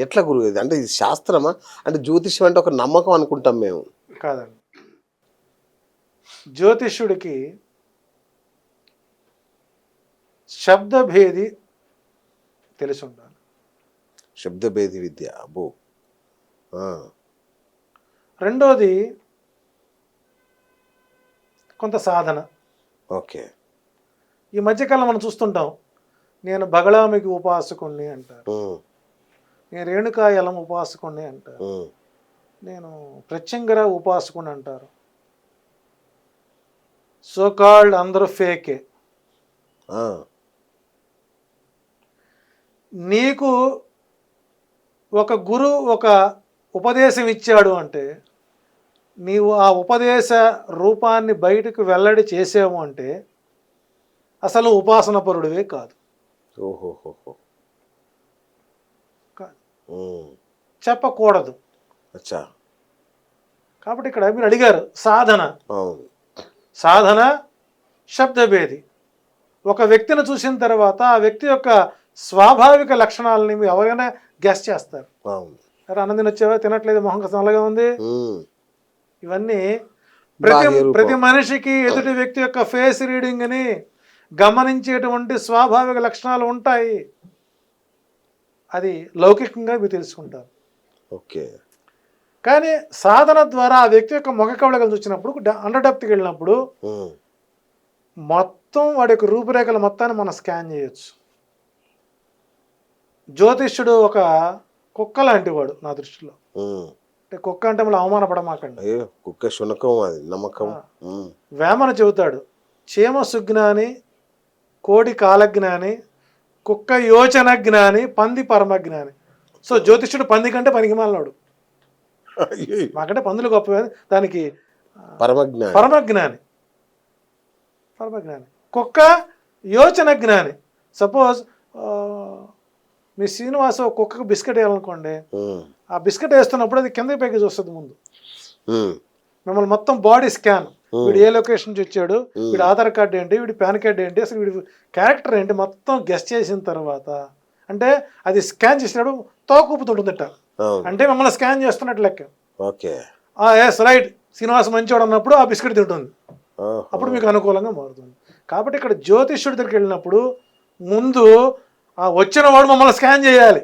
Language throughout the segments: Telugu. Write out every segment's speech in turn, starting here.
ఎట్లా గురువు ఇది? అంటే ఇది శాస్త్రమా? అంటే జ్యోతిష్యం అంటే ఒక నమ్మకం అనుకుంటాం మేము. కాదండి. జ్యోతిష్యుడికి శబ్దభేది తెలిసి ఉండాలి. శబ్దభేది విద్య అబ్బో! ఆ! రెండోది కొంత సాధన. ఓకే. ఈ మధ్యకాలం మనం చూస్తుంటాం, నేను బగళామికి ఉపాసకుణ్ణి అంటారు, హ్మ్. నేను రేణుకా యలం ఉపాసకుణ్ణి అంటారు, హ్మ్. నేను ప్రత్యంగర ఉపాసకుని అంటారు. సోకాల్డ్ అందరూ ఫేకే. ఆ! నీకు ఒక గురువు ఒక ఉపదేశం ఇచ్చాడు అంటే నీవు ఆ ఉపదేశ రూపాన్ని బయటకు వెల్లడి చేసావు అంటే అసలు ఉపాసన పరుడివే కాదు. ఓహోహోహో! హ్మ్. చెప్పకూడదు. అచ్చా! కాబట్టి ఇక్కడ మీరు అడిగారు సాధన. అవును. సాధన శబ్దభేది. ఒక వ్యక్తిని చూసిన తర్వాత ఆ వ్యక్తి యొక్క స్వాభావిక లక్షణాలని మీరు ఎవరైనా గెస్ చేస్తారు. అవును. అరే అన్నం తినొచ్చావా, తినట్లేదు, మొహం కాస్త నల్లగా ఉంది. హ్మ్. ఇవన్నీ ప్రతి బాహ్య రూపం. ప్రతి మనిషికి ఎదుటి వ్యక్తి యొక్క ఫేస్ రీడింగ్ అని గమనించేటువంటి స్వాభావిక లక్షణాలు ఉంటాయి. అది లౌకికంగా మీరు తెలుసుకుంటారు. ఓకే. కానీ సాధన ద్వారా ఆ వ్యక్తి యొక్క ముఖ కవళికలు చూసినప్పుడు అండర్ డెప్త్కి వెళ్ళినప్పుడు హ్మ్. మొత్తం వాడి యొక్క రూపురేఖల మొత్తాన్ని మనం స్కాన్ చేయొచ్చు. జ్యోతిష్యుడు ఒక కుక్క లాంటి వాడు నా దృష్టిలో. హ్మ్. అంటే కుక్క అంటే మళ్ళీ అవమానపడమాకండి. అయ్యో! కుక్క శునకం అది నమ్మకం. హ్మ్. వేమన చెబుతాడు, చీమ సుజ్ఞాని, కోడి కాలజ్ఞాని, కుక్క యోచన జ్ఞాని, పంది పరమజ్ఞాని. సో జ్యోతిష్యుడు పంది కంటే పనికిమాలినాడు. అయ్యయ్యో! మాకంటే పందులు గొప్ప, దానికి పరమజ్ఞాని. పరమజ్ఞాని. పరమజ్ఞాని కుక్క యోచన జ్ఞాని. సపోజ్ మీ శ్రీనివాస కుక్కకు బిస్కెట్ వేయాలనుకోండి, హ్మ్. ఆ బిస్కెట్ వేస్తున్నప్పుడు అది కిందకి పైకి చూస్తుంది ముందు. హ్మ్. మిమ్మల్ని మొత్తం బాడీ స్కాన్, వీడు ఏ లొకేషన్ నుంచి వచ్చాడు, Hmm. వీడి ఆధార్ కార్డు ఏంటి, వీడి పాన్ కార్డు ఏంటి, అసలు వీడి క్యారెక్టర్ ఏంటి, మొత్తం గెస్ట్ చేసిన తర్వాత అంటే అది స్కాన్ చేసినప్పుడు తోకూపుతుంటుందట. అవును. అంటే మిమ్మల్ని స్కాన్ చేస్తున్నట్టు లెక్క. ఓకే. ఎస్ రైట్, శ్రీనివాస్ మంచివాడు అన్నప్పుడు ఆ బిస్కెట్ తింటుంది. ఓహో! అప్పుడు మీకు అనుకూలంగా మారుతుంది. కాబట్టి ఇక్కడ జ్యోతిష్యుడి దగ్గరికి వెళ్ళినప్పుడు ముందు ఆ వచ్చిన వాడు మమ్మల్ని స్కాన్ చేయాలి.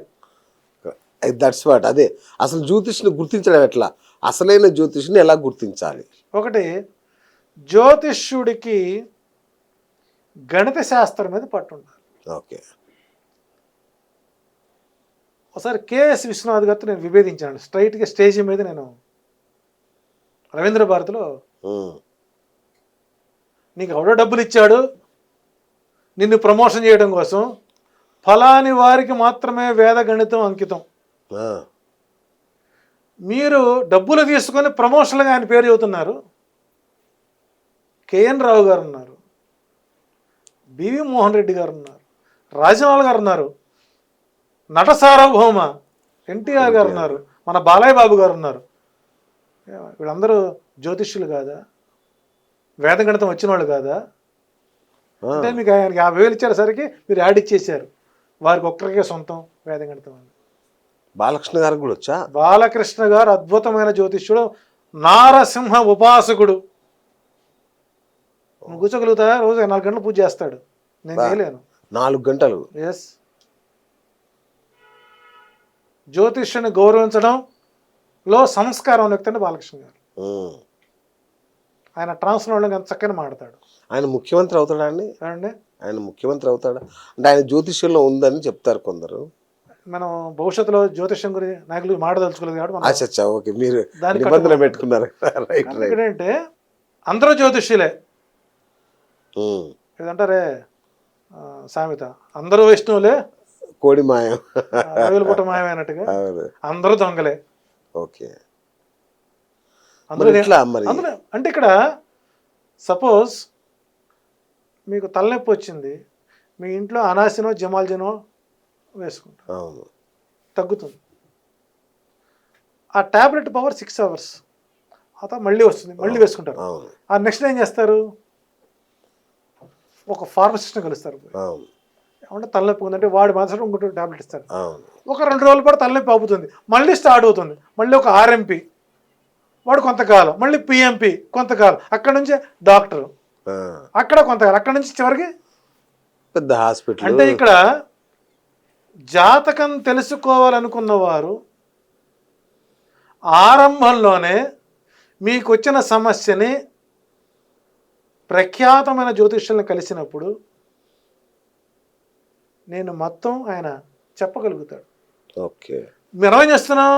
That's what. అదే అసలు జ్యోతిష్ని గుర్తించడం ఎట్లా? అసలైన జ్యోతిష్ని ఎలా గుర్తించాలి? ఒకటి, జ్యోతిష్యుడికి గణిత శాస్త్రం మీద పట్టు ఉండాలి. ఓకే. ఒకసారి కేఎస్ విశ్వనాథ్ గారితో నేను విభేదించాను స్ట్రైట్గా స్టేజ్ మీద. నేను రవీంద్ర భారతిలో, హ్మ్. నీకు ఎవడో డబ్బులు ఇచ్చాడు నిన్ను ప్రమోషన్ చేయడం కోసం, ఫలాని వారికి మాత్రమే వేద గణితం అంకితం. ఆ! మీరు డబ్బులు తీసుకొని ప్రమోషన్లుగా ఆయన పేరు చెబుతున్నారు. కేఎన్ రావు గారు ఉన్నారు, బివి మోహన్ రెడ్డి గారు ఉన్నారు, రాజనాల్ గారు ఉన్నారు, నట సార్వభౌమ ఎన్టీఆర్ గారు ఉన్నారు, మన బాలయ్య బాబు గారు ఉన్నారు. వీళ్ళందరూ జ్యోతిష్యులు కాదా? వేద గణితం వచ్చిన వాళ్ళు కాదా? ఆ! అంటే మీకు ఆయనకి 50,000 ఇచ్చేసరికి మీరు యాడ్ ఇచ్చేసారు. వారికి ఒక్కరికే సొంతం వేద గణితం అని. బాలకృష్ణ గారికి కూడా వచ్చా? బాలకృష్ణ గారు అద్భుతమైన జ్యోతిష్యుడు, నారసింహ ఉపాసకుడు. నువ్వు కూర్చోగలుగుతా? రోజు 4 గంటలు పూజ చేస్తాడు, నేను చేయలేను. 4 గంటలు. ఎస్. జ్యోతిష్యుని గౌరవించడంలో సంస్కారం వ్యక్తి బాలకృష్ణ గారు. హ్మ్. ఆయన ట్రాన్స్లో ఎంత చక్కగా మాడతాడు. ఆయన ముఖ్యమంత్రి అవుతాడా అండి? ఏమండి, ఆయన ముఖ్యమంత్రి అవుతాడా? అంటే ఆయన జ్యోతిష్యంలో ఉందని చెప్తారు కొందరు. మనం భవిష్యత్తులో జ్యోతిష్యం గురించి నాయకులు మాడదలుచుకోలేదు కాబట్టి మనం అచ్చా, ఓకే. మీరు దానికి నిబంధన పెట్టుకున్నారు. రైట్ కాబట్టి రైట్. ఇక్కడ ఏంటంటే అందరూ జ్యోతిష్యులే. హ్మ్. ఏదంటారే సామెత, అందరూ వైష్ణవులే కోడి మాయం. అడవిల పుట్ట మాయమైనట్టుగా అవును. అందరూ దొంగలే. ఓకే. అందులో మరి ఎట్లా మరి? అందులో అంటే ఇక్కడ సపోజ్ మీకు తలనొప్పి వచ్చింది, మీ ఇంట్లో అనాసినో జమాల్జినో వేసుకుంటారు, అవును. తగ్గుతుంది. ఆ ట్యాబ్లెట్ పవర్ 6 hours, ఆ మళ్ళీ వస్తుంది, మళ్ళీ వేసుకుంటారు. అవును. ఆ నెక్స్ట్ ఏం చేస్తారు? ఒక ఫార్మసిస్ట్ని కలుస్తారు. అవును. ఏమంటే తలనొప్పి ఉందంటే వాడి మాత్రం ఇంకోటి టాబ్లెట్ ఇస్తాడు. అవును. ఒక 2 రోజుల పాటు తలనొప్పి ఆపుతుంది, మళ్ళీ స్టార్ట్ అవుతుంది, మళ్ళీ ఒక ఆర్ఎంపీ వాడు కొంతకాలం, మళ్ళీ పిఎంపి కొంతకాలం, అక్కడ నుంచి డాక్టర్, ఆ, అక్కడ కొంతకాలం, అక్కడ నుంచి చివరికి. పెద్ద హాస్పిటల్. అంటే ఇక్కడ జాతకం తెలుసుకోవాలనుకున్న వారు ఆరంభంలోనే మీకు వచ్చిన సమస్యని ప్రఖ్యాతమైన జ్యోతిష్యులను కలిసినప్పుడు నేను మొత్తం ఆయన చెప్పగలుగుతాడు. ఓకే, మనం ఏం చేస్తున్నాం,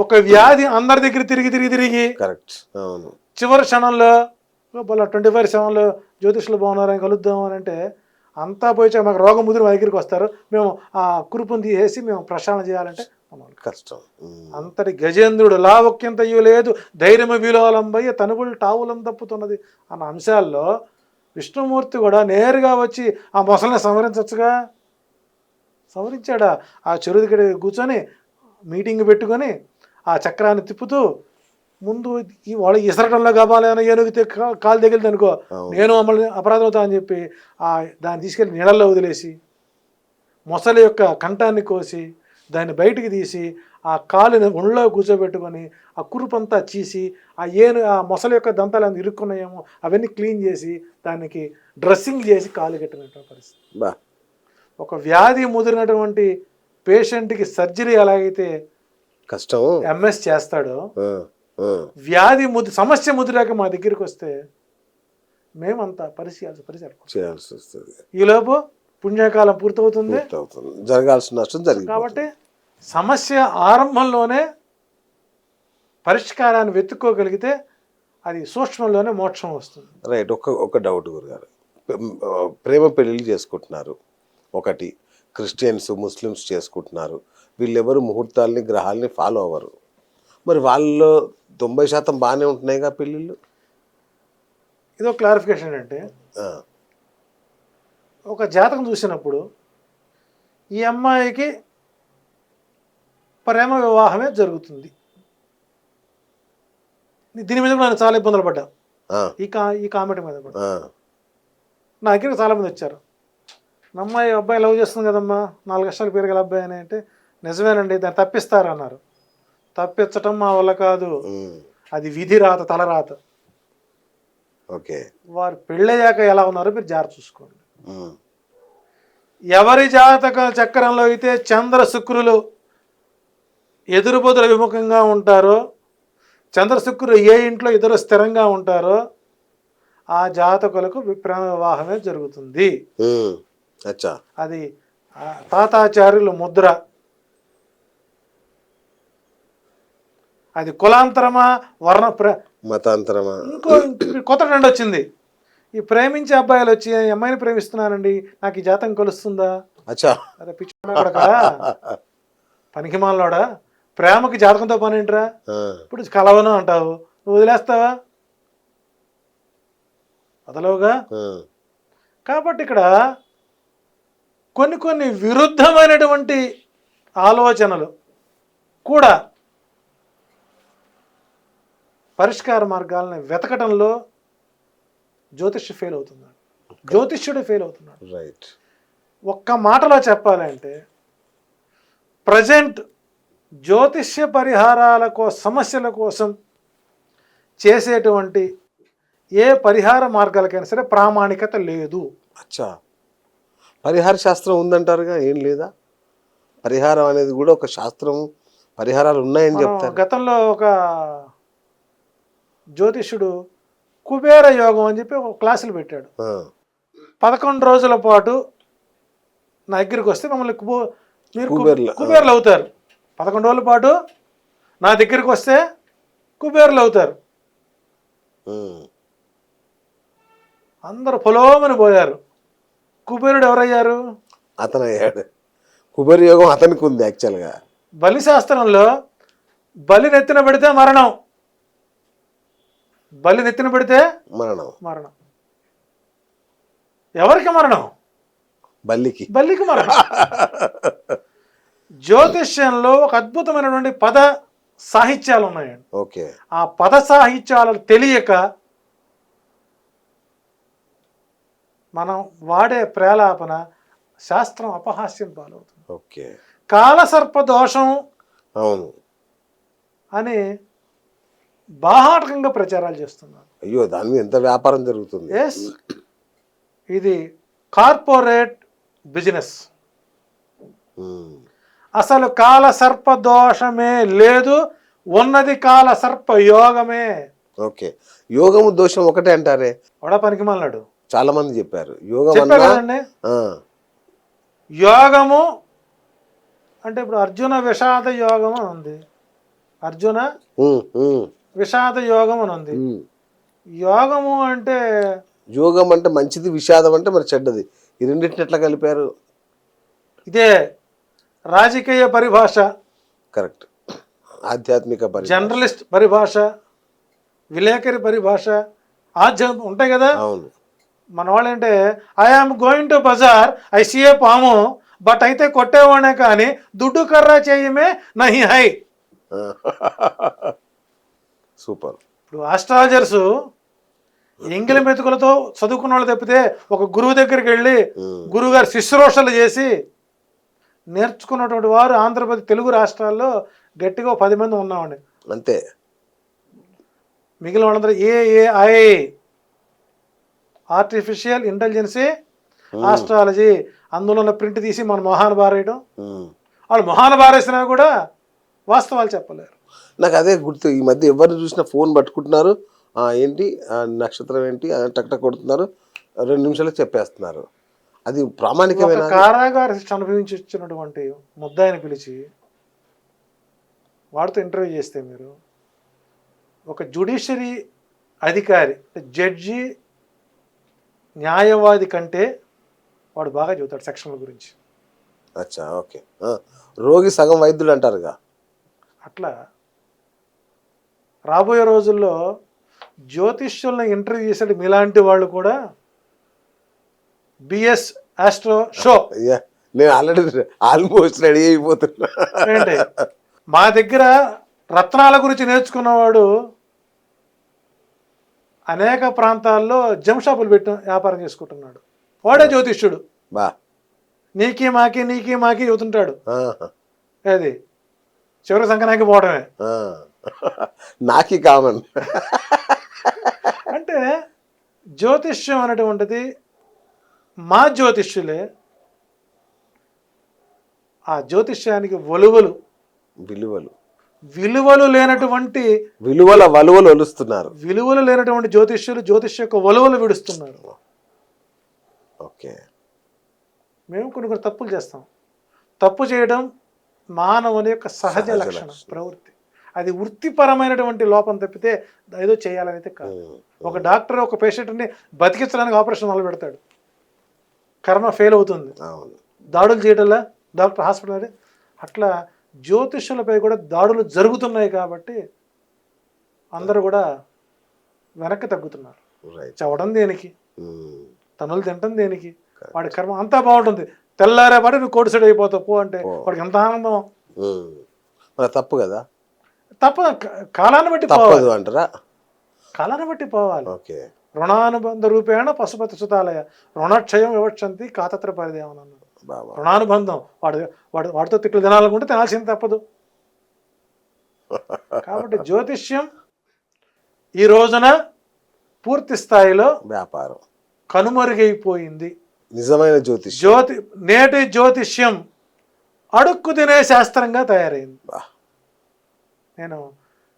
ఒక వ్యాధి అందరి దగ్గర తిరిగి తిరిగి తిరిగి కరెక్ట్. అవును. చివరి క్షణంలో 24/7 జ్యోతిష్యులు బాగున్నారని కలుద్దాం అని అంటే అంతా పోయి మాకు రోగం ముదిరి మా దగ్గరికి వస్తారు, మేము ఆ కురుపుని తీసేసి మేము ప్రక్షాళన చేయాలంటే కష్టం. అంతటి గజేంద్రుడు లావక్యంతయ్యూ లేదు, ధైర్యము విలోలంబయ్య తనువులు టావులం తప్పుతున్నది అన్న అంశాల్లో విష్ణుమూర్తి కూడా నేరుగా వచ్చి ఆ మొసలిని సంహరించవచ్చుగా. సంహరించాడా? ఆ చెరువు దగ్గర కూర్చొని మీటింగ్ పెట్టుకొని ఆ చక్రాన్ని తిప్పుతూ ముందు వాళ్ళు ఇసరటంలో కావాలని ఏనుగితే కాలు తగిలింది అనుకో, నేను మమ్మల్ని అపరాధం అవుతా అని చెప్పి దాన్ని తీసుకెళ్ళి నీళ్ళల్లో వదిలేసి మొసలి యొక్క కంఠాన్ని కోసి దాన్ని బయటికి తీసి ఆ కాలుని ఒళ్ళో కూర్చోబెట్టుకొని ఆ కురుపంతా చీసి ఆ మొసలి యొక్క దంతాలు ఇరుక్కున్నాయేమో అవన్నీ క్లీన్ చేసి దానికి డ్రెస్సింగ్ చేసి కాలు కట్టినటువంటి పరిస్థితి. ఒక వ్యాధి ముదిరినటువంటి పేషెంట్కి సర్జరీ ఎలాగైతే కష్టం ఎంఎస్ చేస్తాడో, వ్యాధి సమస్య ముదిరాక మా దగ్గరికి వస్తే మేమంతా చేయాల్సి వస్తుంది. ఈలోపు పుణ్యకాలం పూర్తవుతుంది, జరగాల్సిన నష్టం జరిగింది. కాబట్టి సమస్య ఆరంభంలోనే పరిష్కారాన్ని వెతుక్కోగలిగితే అది సూక్ష్మంలోనే మోక్షం వస్తుంది. రైట్. ఒక డౌట్ గురుగారు, ప్రేమ పెళ్ళిళ్ళు చేసుకుంటున్నారు, ఒకటి క్రిస్టియన్స్ ముస్లిమ్స్ చేసుకుంటున్నారు, వీళ్ళెవరు ముహూర్తాలని గ్రహాలని ఫాలో అవ్వరు, మరి వాళ్ళలో 90% బాగానే ఉంటున్నాయిగా పెళ్ళిళ్ళు. ఇదో క్లారిఫికేషన్ అంటే ఒక జాతకం చూసినప్పుడు ఈ అమ్మాయికి ప్రేమ వివాహమే జరుగుతుంది, దీని మీద నేను చాలా ఇబ్బందులు పడ్డా, ఈ కామెంట్ మీద కూడా నా దగ్గర చాలామంది వచ్చారు, అమ్మాయి అబ్బాయి లవ్ చేస్తుంది కదమ్మా, 4 లక్షల పేరు గల అబ్బాయి అని అంటే నిజమేనండి, దాన్ని తప్పిస్తారు అన్నారు. తప్పించటం మా వల్ల కాదు, అది విధి రాత, తలరాత. ఓకే, వారు పెళ్ళయ్యాక ఎలా ఉన్నారో మీరు జాగ్రత్త చూసుకోండి. ఎవరి జాతక చక్రంలో అయితే చంద్ర శుక్రులు ఎదురుబొదుల విముఖంగా ఉంటారో, చంద్ర శుక్రులు ఏ ఇంట్లో ఇద్దరు స్థిరంగా ఉంటారో ఆ జాతకులకు ప్రేమ వివాహమే జరుగుతుంది. అది తాతాచార్యులు ముద్ర. అది కులాంతరమా, మతాంతరమా? ఇంకో కొత్త ట్రెండ్ వచ్చింది, ఈ ప్రేమించే అబ్బాయిలు వచ్చి ఈ అమ్మాయిని ప్రేమిస్తున్నానండి, నాకు ఈ జాతకం కలుస్తుందా? అరే పిచ్చి పనికిమాలోడా, ప్రేమకి జాతకంతో పని ఏంట్రా? ఇప్పుడు కలవను అంటావు, నువ్వు వదిలేస్తావా? వదలవుగా. కాబట్టి ఇక్కడ కొన్ని విరుద్ధమైనటువంటి ఆలోచనలు కూడా పరిష్కార మార్గాలను వెతకడంలో జ్యోతిష్యుడు ఫెయిల్ అవుతున్నాడు. రైట్. ఒక్క మాటలో చెప్పాలంటే ప్రజెంట్ జ్యోతిష్య సమస్యల కోసం చేసేటువంటి ఏ పరిహార మార్గాలకైనా సరే ప్రామాణికత లేదు. పరిహార శాస్త్రం ఉందంటారుగా, ఏం లేదా? పరిహారం అనేది కూడా ఒక శాస్త్రం, పరిహారాలు ఉన్నాయని చెప్తారు. గతంలో ఒక జ్యోతిష్యుడు కుబేర యోగం అని చెప్పి ఒక క్లాసులు పెట్టాడు. 11 రోజుల పాటు నా దగ్గరికి వస్తే మమ్మల్ని మీరు కుబేర్లు అవుతారు. 11 రోజుల పాటు నా దగ్గరికి వస్తే కుబేర్లు అవుతారు. అందరూ పొలోమని పోయారు. కుబేరుడు ఎవరయ్యారు? అతను అయ్యాడు. కుబేర యోగం అతనికి ఉంది. యాక్చువల్గా బలి శాస్త్రంలో బలి నెత్తిన పెడితే మరణం, బలి నెత్తిన పెడితే మరణం. ఎవరికి మరణం? బల్లికి మరణం. జ్యోతిష్యంలో ఒక అద్భుతమైనటువంటి పద సాహిత్యాలు ఉన్నాయండి. ఓకే. ఆ పద సాహిత్యాలు తెలియక మనం వాడే ప్రేలాపన శాస్త్రం అపహాస్యం పాలవుతుంది. ఓకే. కాలసర్ప దోషం అవును. అని బాహాటకంగా ప్రచారాలు చేస్తున్నారు. అయ్యో, దాని మీద ఎంత వ్యాపారం జరుగుతుంది. ఎస్, ఇది కార్పొరేట్ బిజినెస్. ఉమ్. అసలు కాల సర్ప దోషమే లేదు, ఉన్నది కాల సర్ప యోగమే. ఓకే. యోగము దోషం ఒకటే అంటారే, వాడా పనికి మళ్ళాడు. చాలా మంది చెప్పారు యోగం చెప్పా అన్నా. కదండి, ఆ, యోగము అంటే ఇప్పుడు అర్జున విషాద యోగం అని ఉంది, అర్జున ఉమ్, ఉమ్, విషాద యోగం అని ఉంది. ఉమ్. యోగము అంటే యోగం అంటే మంచిది, విషాదం అంటే మరి చెడ్డది. ఈ రెండింటిని ఎట్లా కలిపారు? ఇదే రాజకీయ పరిభాష, కరెక్ట్. ఆధ్యాత్మిక పరిభాష. జర్నలిస్ట్ పరిభాష, విలేకరి పరిభాష, ఆధ్యాత్మిక ఉంటాయి కదా. అవును. మన వాళ్ళు అంటే I am going to bazaar, I see a పాము, బట్ అయితే కొట్టేవాడే కానీ దుడ్డు కర్ర చేయమే నహి హై. సూపర్. ఇప్పుడు ఆస్ట్రాలజర్స్ ఎంగిలి మెతుకులతో చదువుకున్న వాళ్ళు తప్పితే ఒక గురువు దగ్గరికి వెళ్ళి గురువు గారు శుశ్రూషలు చేసి నేర్చుకున్నటువంటి వారు ఆంధ్రప్రదేశ్ తెలుగు రాష్ట్రాల్లో గట్టిగా 10 మంది ఉన్నామండి. అంతే. మిగిలిన వాళ్ళందరూ ఏఐ, ఆర్టిఫిషియల్ ఇంటెలిజెన్సీ, ఆస్ట్రాలజీ, అందులో ఉన్న ప్రింట్ తీసి మన మొహాన బారేయడం. వాళ్ళు మొహాన బారేసినా కూడా వాస్తవాలు చెప్పలేరు. నాకు అదే గుర్తు, ఈ మధ్య ఎవరిని చూసినా ఫోన్ పట్టుకుంటున్నారు, ఏంటి నక్షత్రం ఏంటి టక్ టక్ కొడుతున్నారు, 2 నిమిషాలు చెప్పేస్తున్నారు. అది ప్రామాణికమైన. కారాగార శిక్ష అనుభవించి వచ్చినటువంటి ముద్దాయిని పిలిచి వాడితో ఇంటర్వ్యూ చేస్తే మీరు ఒక జ్యుడిషియరీ అధికారి, జడ్జి, న్యాయవాది కంటే వాడు బాగా చెబుతాడు సెక్షన్ల గురించి. అచ్చా, ఓకే. రోగి సగం వైద్యుడు అంటారుగా. అట్లా రాబోయే రోజుల్లో జ్యోతిష్యులను ఇంటర్వ్యూ చేసేది మీలాంటి వాళ్ళు కూడా బిఎస్ ఆస్ట్రో షో. నేను ఆల్మోస్ట్ రెడీ అయిపోతున్నా. ఏంటి, మా దగ్గర రత్నాల గురించి నేర్చుకున్నవాడు అనేక ప్రాంతాల్లో జమ్ షాపులు పెట్టి వ్యాపారం చేసుకుంటున్నాడు. వాడే జ్యోతిష్యుడు. బా, నీకి మాకి చెబుతుంటాడు. అది చివరి సంకనాకి పోవడమే. నాకి కామన్. అంటే జ్యోతిష్యం అనేటువంటిది మా జ్యోతిష్యులే ఆ జ్యోతిష్యానికి విలువలు లేనటువంటి వలువలు ఒలుస్తున్నారు. విలువలు లేనటువంటి జ్యోతిష్యులు జ్యోతిష్య యొక్క వలువలు విడుస్తున్నారు. ఓకే. మేము కొన్ని తప్పులు చేస్తాం. తప్పు చేయడం మానవుని యొక్క సహజ లక్షణం, ప్రవృత్తి. అది వృత్తిపరమైనటువంటి లోపం తప్పితే ఏదో చేయాలనైతే కాదు. ఒక డాక్టర్ ఒక పేషెంట్ని బతికించడానికి ఆపరేషన్ మొదలు పెడతాడు, కర్మ ఫెయిల్ అవుతుంది, దాడులు చేయటంలా డాక్టర్ హాస్పిటల్. అట్లా జ్యోతిష్యులపై కూడా దాడులు జరుగుతున్నాయి కాబట్టి అందరూ కూడా వెనక్కి తగ్గుతున్నారు. చవడం దేనికి, తనులు తినటం దేనికి, వాడి కర్మ అంతా బాగుంటుంది. తెల్లారే పాటి నువ్వు కోటి సైడ్ అయిపోతావు పో అంటే వాడికి ఎంత ఆనందం. తప్పు కదా. తప్ప కాలాన్ని బట్టి పోవాలి అంటారా? కాలాన్ని బట్టి పోవాలి. రుణానుబంధ రూపేణ పశుపతి సుతాలయ రుణక్షయం వివక్షంతి కాతత్ర పరిదేవన. రుణానుబంధం, వాడితో తిట్లు తినాలనుకుంటే తినాల్సింది తప్పదు. కాబట్టి జ్యోతిష్యం ఈ రోజున పూర్తి స్థాయిలో వ్యాపారం కనుమరుగైపోయింది. నిజమైన నేటి జ్యోతిష్యం అడుక్కు తినే శాస్త్రంగా తయారైంది. నేను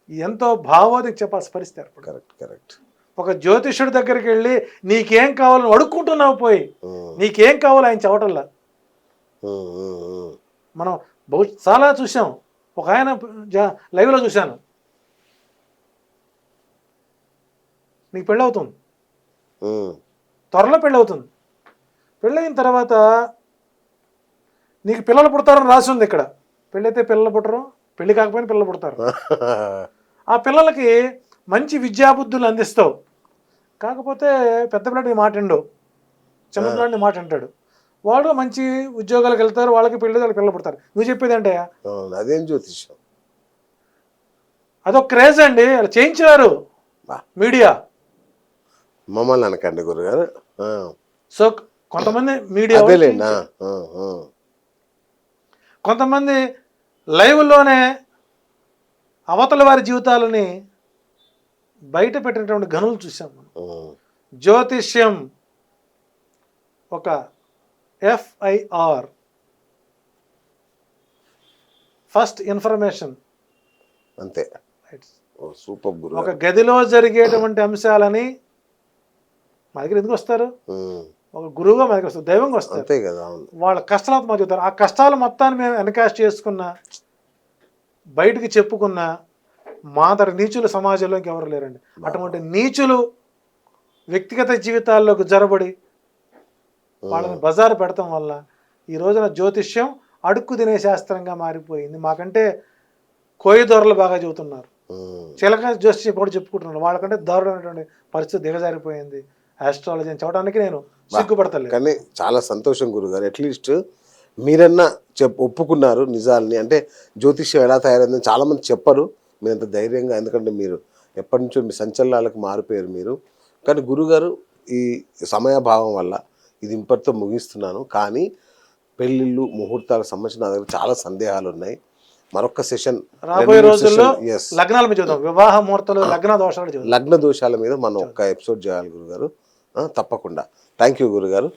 ఎంతో భావోద్వేగం చెప్పాల్సిన పరిస్థితి ఏర్పడింది. కరెక్ట్. ఒక జ్యోతిష్యుడి దగ్గరికి వెళ్ళి నీకేం కావాలని అడుక్కుంటున్నావు, పోయి నీకేం కావాలో ఆయన చెప్పటంలా. మనం చాలా చూసాం. ఒక ఆయన లైవ్లో చూశాను, నీకు పెళ్ళవుతుంది, త్వరలో పెళ్ళవుతుంది, పెళ్ళయిన తర్వాత నీకు పిల్లలు పుడతారని రాసి ఉంది ఇక్కడ. పెళ్ళైతే పిల్లలు పుట్టరు, పెళ్ళి కాకపోయినా పిల్లలు పుడతారు. ఆ పిల్లలకి మంచి విద్యాబుద్ధులు అందిస్తావు, కాకపోతే పెద్ద పిల్లడి మాట విండు, చిన్న పిల్లడి మాట వింటాడు. వాడు మంచి ఉద్యోగాలకు వెళ్తారు, వాళ్ళకి వాళ్ళకి పిల్లలు పుడతారు. నువ్వు చెప్పేది అంటే అదేం జ్యోతిష్యం? అదొక క్రేజ్ అండి. అలా చేయించారు మీడియా. మమ్మల్ని అనకండి గురుగారు. సో కొంతమంది మీడియా అదేలేనా కొంతమంది లైవ్లోనే అవతల వారి జీవితాలని బయట పెట్టినటువంటి గనులు చూసాం మనం. జ్యోతిష్యం ఒక FIR, ఫస్ట్ ఇన్ఫర్మేషన్. అంతే. సూపర్ గురు. ఒక గదిలో జరిగేటువంటి అంశాలని మా దగ్గర ఎందుకు వస్తారు? ఒక గురువుగా మనకి వస్తారు, దైవంగా వస్తారు. అంతే కదా. అవును. వాళ్ళ కష్టాలతో మాకు చెప్తారు. ఆ కష్టాల మొత్తాన్ని మేము ఎన్కాస్ట్ చేసుకున్న, బయటికి చెప్పుకున్న మాతర నీచులు సమాజంలో ఇంకెవరు లేరండి. అటువంటి నీచులు వ్యక్తిగత జీవితాల్లోకి జరబడి వాళ్ళని బజారు పెడతాం వల్ల ఈ రోజున జ్యోతిష్యం అడుక్కు తినే శాస్త్రంగా మారిపోయింది. మాకంటే కోయి దొరలు బాగా చెబుతున్నారు, చిలక జ్యోతిష్యం కూడా చెప్పుకుంటున్నారు. వాళ్ళకంటే దారుణమైనటువంటి పరిస్థితి దిగజారిపోయింది ఆస్ట్రాలజీ అని చెప్పడానికి నేను సిగ్గుపడతలేదు. కానీ చాలా సంతోషం గురుగారు, అట్లీస్ట్ మీరన్నా ఒప్పుకున్నారు నిజాలని. అంటే జ్యోతిష్యం ఎలా తయారైందని చాలామంది చెప్పరు, మీరు అంత ధైర్యంగా, ఎందుకంటే మీరు ఎప్పటి నుంచో మీ సంచలనాలకు మారిపోయారు మీరు. కానీ గురుగారు ఈ సమయాభావం వల్ల ఇది ఇంపటితో ముగిస్తున్నాను. కానీ పెళ్ళిళ్ళు ముహూర్తాలకు సంబంధించిన నా దగ్గర చాలా సందేహాలు ఉన్నాయి. మరొక సెషన్ రాబోయే రోజుల్లో లగ్నాల మీద చూద్దాం, వివాహ ముహూర్తాలు, లగ్న దోషాలు, లగ్న దోషాల మీద మనం ఒక్క ఎపిసోడ్ చేయాలి గురుగారు, తప్పకుండా. థ్యాంక్ యూ గురుగారు.